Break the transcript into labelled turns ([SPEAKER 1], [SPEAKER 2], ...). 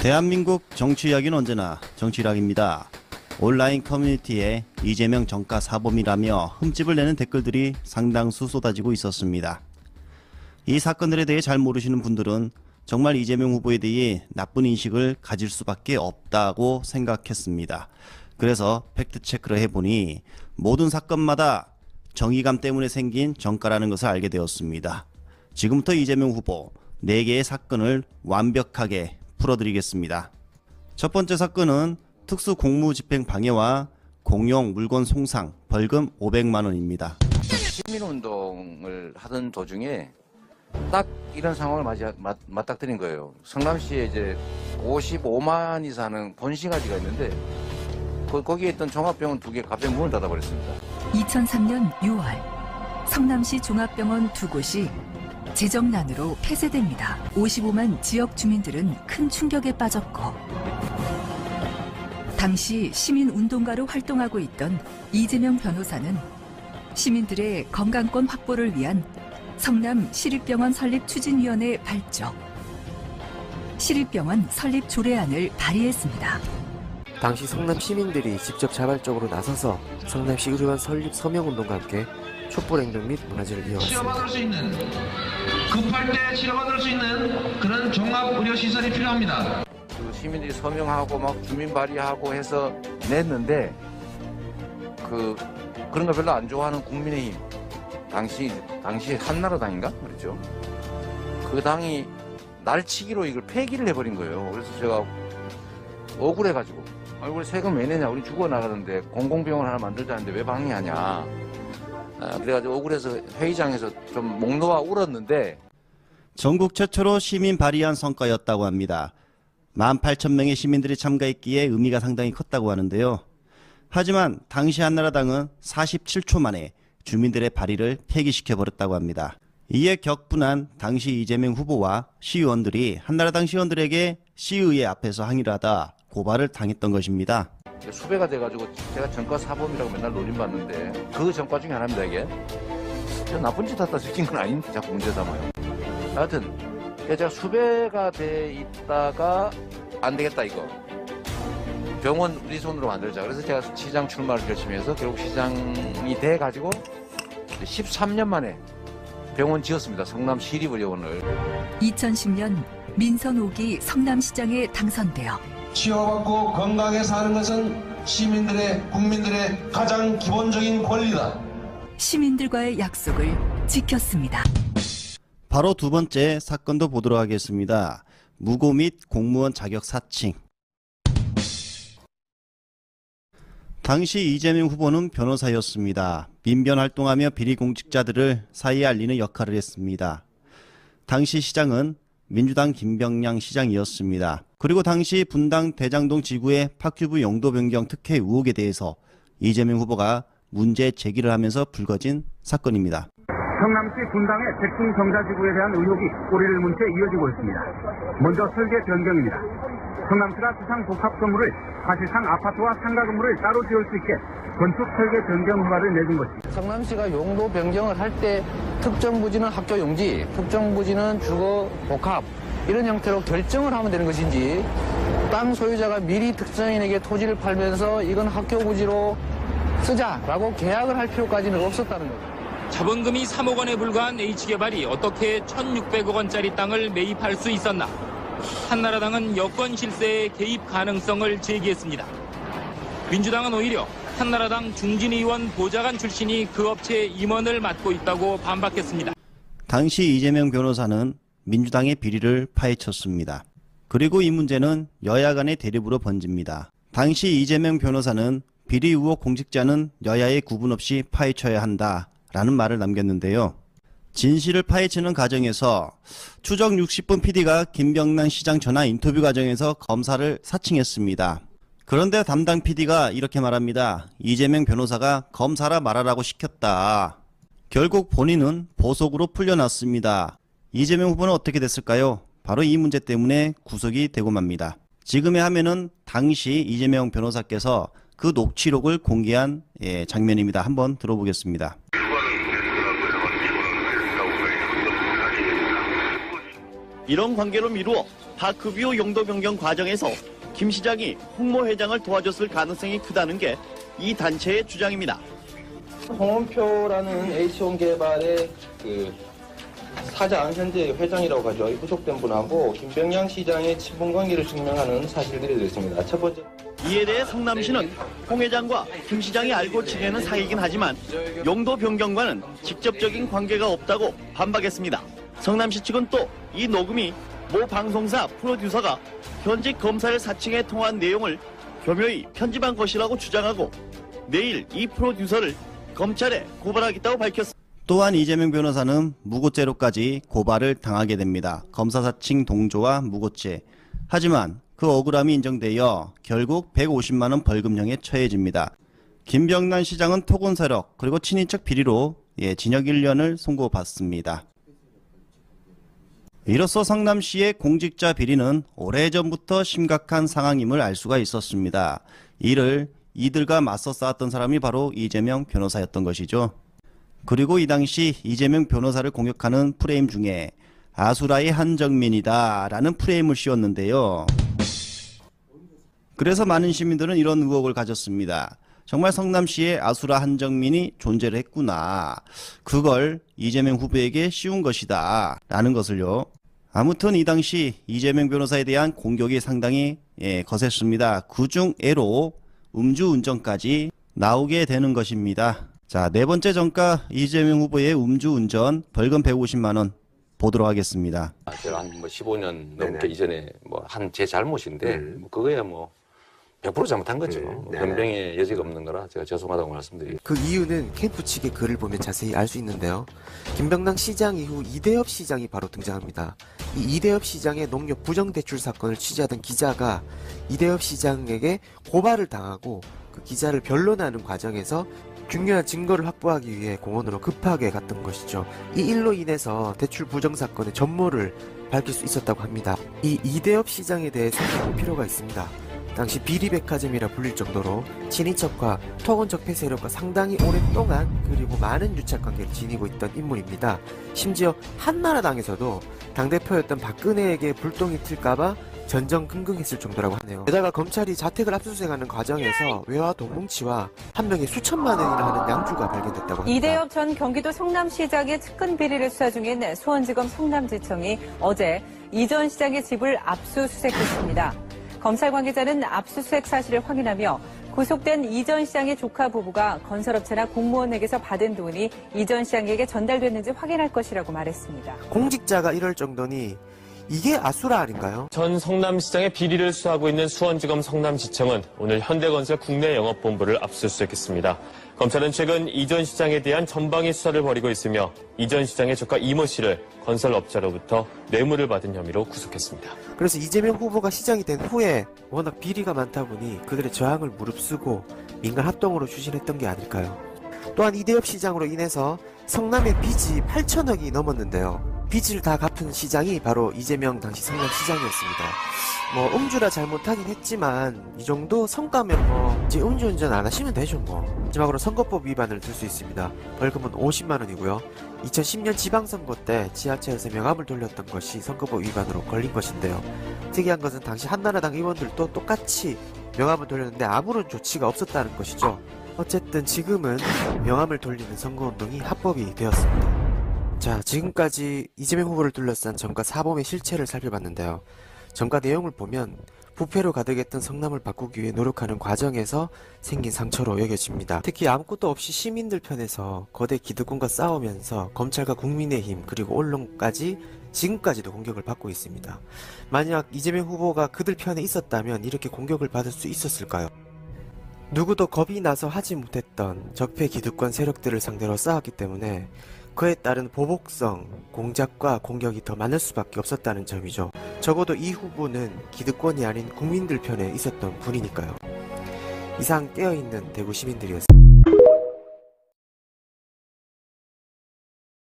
[SPEAKER 1] 대한민국 정치 이야기는 언제나 정치락입니다. 온라인 커뮤니티에 이재명 정가 사범이라며 흠집을 내는 댓글들이 상당수 쏟아지고 있었습니다. 이 사건들에 대해 잘 모르시는 분들은 정말 이재명 후보에 대해 나쁜 인식을 가질 수밖에 없다고 생각했습니다. 그래서 팩트체크를 해보니 모든 사건마다 정의감 때문에 생긴 정가라는 것을 알게 되었습니다. 지금부터 이재명 후보 4개의 사건을 완벽하게 풀어드리겠습니다. 첫 번째 사건은 특수공무집행 방해와 공용 물건 송상 벌금 500만 원입니다.
[SPEAKER 2] 시민운동을 하던 도중에 딱 이런 상황을 맞닥뜨린 거예요. 성남시에 이제 55만이 사는 본시가지가 있는데 거기에 있던 종합병원 2개 갑자기 문을 닫아버렸습니다.
[SPEAKER 3] 2003년 6월 성남시 종합병원 2곳이 재정난으로 폐쇄됩니다. 55만 지역 주민들은 큰 충격에 빠졌고 당시 시민운동가로 활동하고 있던 이재명 변호사는 시민들의 건강권 확보를 위한 성남 시립병원 설립 추진위원회 발족, 시립병원 설립 조례안을 발의했습니다.
[SPEAKER 4] 당시 성남 시민들이 직접 자발적으로 나서서 성남시 의료원 설립 서명운동과 함께 촛불행동 및 문화제를 이어갔습니다.
[SPEAKER 5] 치료받을 수 있는, 급할 때 치료받을 수 있는 그런 종합의료시설이 필요합니다.
[SPEAKER 2] 그 시민들이 서명하고 막 주민 발의하고 해서 냈는데 그런 거 별로 안 좋아하는 국민의힘, 당시 한나라당인가 그랬죠. 그 당이 날치기로 이걸 폐기를 해버린 거예요. 그래서 제가 억울해가지고 우리 세금 왜 내냐, 우리 죽어나가는데 공공병원 하나 만들자는데 왜 방해하냐. 그래가지고 억울해서 회의장에서 좀 목 놓아 울었는데
[SPEAKER 1] 전국 최초로 시민 발의한 성과였다고 합니다. 18,000명의 시민들이 참가했기에 의미가 상당히 컸다고 하는데요. 하지만 당시 한나라당은 47초 만에 주민들의 발의를 폐기시켜버렸다고 합니다. 이에 격분한 당시 이재명 후보와 시의원들이 한나라당 시의원들에게 시의회 앞에서 항의를 하다 고발을 당했던 것입니다.
[SPEAKER 2] 수배가 돼가지고 제가 정가 사범이라고 맨날 놀림받는데 그 정가 중에 하나입니다. 이게 나쁜 짓 하다 시킨 건 아닌데 자꾸 문제 삼아요. 하여튼 제가 수배가 돼 있다가 안 되겠다, 이거 병원 우리 손으로 만들자. 그래서 제가 시장 출마를 결심해서 결국 시장이 돼가지고 13년 만에 병원 지었습니다. 성남 시립의료원을.
[SPEAKER 3] 2010년 민선 5기 성남시장에 당선되어
[SPEAKER 5] 치료받고 건강하게 사는 것은 국민들의 가장 기본적인 권리다.
[SPEAKER 3] 시민들과의 약속을 지켰습니다.
[SPEAKER 1] 바로 두 번째 사건도 보도록 하겠습니다. 무고 및 공무원 자격 사칭. 당시 이재명 후보는 변호사였습니다. 민변 활동하며 비리 공직자들을 사이에 알리는 역할을 했습니다. 당시 시장은 민주당 김병량 시장이었습니다. 그리고 당시 분당 대장동 지구의 파큐브 용도 변경 특혜 의혹에 대해서 이재명 후보가 문제 제기를 하면서 불거진 사건입니다.
[SPEAKER 6] 성남시 분당의 백승 경사지구에 대한 의혹이 꼬리를 문 채 이어지고 있습니다. 먼저 설계 변경입니다. 성남시가 지상 복합 건물을 사실상 아파트와 상가 건물을 따로 지을 수 있게 건축 설계 변경 허가를 내준 것입니다.
[SPEAKER 2] 성남시가 용도 변경을 할 때 특정 부지는 학교 용지, 특정 부지는 주거 복합 이런 형태로 결정을 하면 되는 것인지 땅 소유자가 미리 특정인에게 토지를 팔면서 이건 학교 부지로 쓰자라고 계약을 할 필요까지는 없었다는 거죠.
[SPEAKER 7] 자본금이 3억 원에 불과한 H개발이 어떻게 1,600억 원짜리 땅을 매입할 수 있었나? 한나라당은 여권 실세의 개입 가능성을 제기했습니다. 민주당은 오히려 한나라당 중진의원 보좌관 출신이 그 업체의 임원을 맡고 있다고 반박했습니다. 당시
[SPEAKER 1] 이재명 변호사는 민주당의 비리를 파헤쳤습니다. 그리고 이 문제는 여야 간의 대립으로 번집니다. 당시 이재명 변호사는 비리 의혹 공직자는 여야의 구분 없이 파헤쳐야 한다라는 말을 남겼는데요. 진실을 파헤치는 과정에서 추적 60분 PD가 김병남 시장 전화 인터뷰 과정에서 검사를 사칭했습니다. 그런데 담당 PD가 이렇게 말합니다. 이재명 변호사가 검사라 말하라고 시켰다. 결국 본인은 보석으로 풀려났습니다. 이재명 후보는 어떻게 됐을까요? 바로 이 문제 때문에 구속이 되고 맙니다. 지금의 화면은 당시 이재명 변호사께서 그 녹취록을 공개한 장면입니다. 한번
[SPEAKER 8] 이런 관계로 미루어 파크뷰 용도 변경 과정에서 김 시장이 홍모 회장을 도와줬을 가능성이 크다는 게 이 단체의 주장입니다.
[SPEAKER 9] 홍원표라는 H온개발의 사장, 현재 회장이라고 하죠. 구속된 분하고 김병양 시장의 친분 관계를 증명하는 사실들이 있습니다. 첫 번째.
[SPEAKER 8] 이에 대해 성남시는 홍 회장과 김 시장이 알고 지내는 사이이긴 하지만 용도 변경과는 직접적인 관계가 없다고 반박했습니다. 성남시 측은 또 이 녹음이 모 방송사 프로듀서가 현직 검사를 사칭해 통화한 내용을 교묘히 편집한 것이라고 주장하고 내일 이 프로듀서를 검찰에 고발하겠다고 밝혔습니다.
[SPEAKER 1] 또한 이재명 변호사는 무고죄로까지 고발을 당하게 됩니다. 검사 사칭 동조와 무고죄. 하지만 그 억울함이 인정되어 결국 150만 원 벌금형에 처해집니다. 김병란 시장은 토건 세력 그리고 친인척 비리로 징역 1년을 선고받습니다. 이로써 성남시의 공직자 비리는 오래전부터 심각한 상황임을 알 수가 있었습니다. 이들과 맞서 싸웠던 사람이 바로 이재명 변호사였던 것이죠. 그리고 이 당시 이재명 변호사를 공격하는 프레임 중에 아수라의 한정민이다 라는 프레임을 씌웠는데요. 그래서 많은 시민들은 이런 의혹을 가졌습니다. 정말 성남시에 아수라 한정민이 존재를 했구나. 그걸 이재명 후보에게 씌운 것이다 라는 것을요. 아무튼 이 당시 이재명 변호사에 대한 공격이 상당히 거셌습니다. 그중 애로 음주운전까지 나오게 되는 것입니다. 자, 네 번째 전가 이재명 후보의 음주운전 벌금 150만 원 보도록 하겠습니다.
[SPEAKER 10] 제가 한 15년 넘게 이전에 한 제 잘못인데 그거야 100% 잘못한 거죠. 변명의 여지가 없는 거라 제가 죄송하다고 말씀드립니다.
[SPEAKER 4] 그 이유는 캠프 측의 글을 보면 자세히 알 수 있는데요. 김병남 시장 이후 이대엽 시장이 바로 등장합니다. 이 이대엽 시장의 농협 부정대출 사건을 취재하던 기자가 이대엽 시장에게 고발을 당하고 그 기자를 변론하는 과정에서 중요한 증거를 확보하기 위해 공원으로 급하게 갔던 것이죠. 이 일로 인해서 대출 부정 사건의 전모를 밝힐 수 있었다고 합니다. 이 이대엽 시장에 대해 살펴볼 필요가 있습니다. 당시 비리백화점이라 불릴 정도로 친인척과 토건적폐 세력과 상당히 오랫동안 그리고 많은 유착관계를 지니고 있던 인물입니다. 심지어 한나라당에서도 당대표였던 박근혜에게 불똥이 튈까봐 전전긍긍했을 정도라고 하네요. 게다가 검찰이 자택을 압수수색하는 과정에서 외화 돈뭉치와 한 명의 수천만 원이나 하는 양주가 발견됐다고 합니다.
[SPEAKER 11] 이대엽 전 경기도 성남시장의 측근 비리를 수사 중인 수원지검 성남지청이 어제 이 전 시장의 집을 압수수색했습니다. 검찰 관계자는 압수수색 사실을 확인하며 구속된 이 전 시장의 조카 부부가 건설업체나 공무원에게서 받은 돈이 이 전 시장에게 전달됐는지 확인할 것이라고 말했습니다.
[SPEAKER 4] 공직자가 이럴 정도니 이게 아수라 아닌가요?
[SPEAKER 12] 전 성남시장의 비리를 수사하고 있는 수원지검 성남지청은 오늘 현대건설 국내 영업본부를 압수수색했습니다. 검찰은 최근 이 전 시장에 대한 전방위 수사를 벌이고 있으며 이 전 시장의 조카 이모 씨를 건설업자로부터 뇌물을 받은 혐의로 구속했습니다.
[SPEAKER 4] 그래서 이재명 후보가 시장이 된 후에 워낙 비리가 많다 보니 그들의 저항을 무릅쓰고 민간 합동으로 추진했던 게 아닐까요? 또한 이대엽 시장으로 인해서 성남의 빚이 8천억이 넘었는데요. 빚을 다 갚은 시장이 바로 이재명 당시 성남시장이었습니다. 음주라 잘못하긴 했지만 이 정도 성과면 이제 음주운전 안 하시면 되죠 마지막으로 선거법 위반을 들 수 있습니다. 벌금은 50만 원이고요. 2010년 지방선거 때 지하철에서 명함을 돌렸던 것이 선거법 위반으로 걸린 것인데요. 특이한 것은 당시 한나라당 의원들도 똑같이 명함을 돌렸는데 아무런 조치가 없었다는 것이죠. 어쨌든 지금은 명함을 돌리는 선거운동이 합법이 되었습니다. 자, 지금까지 이재명 후보를 둘러싼 전과 사범의 실체를 살펴봤는데요. 전과 내용을 보면 부패로 가득했던 성남을 바꾸기 위해 노력하는 과정에서 생긴 상처로 여겨집니다. 특히 아무것도 없이 시민들 편에서 거대 기득권과 싸우면서 검찰과 국민의힘 그리고 언론까지 지금까지도 공격을 받고 있습니다. 만약 이재명 후보가 그들 편에 있었다면 이렇게 공격을 받을 수 있었을까요? 누구도 겁이 나서 하지 못했던 적폐 기득권 세력들을 상대로 싸웠기 때문에 그에 따른 보복성, 공작과 공격이 더 많을 수밖에 없었다는 점이죠. 적어도 이 후보는 기득권이 아닌 국민들 편에 있었던 분이니까요. 이상 깨어있는 대구 시민들이었습니다.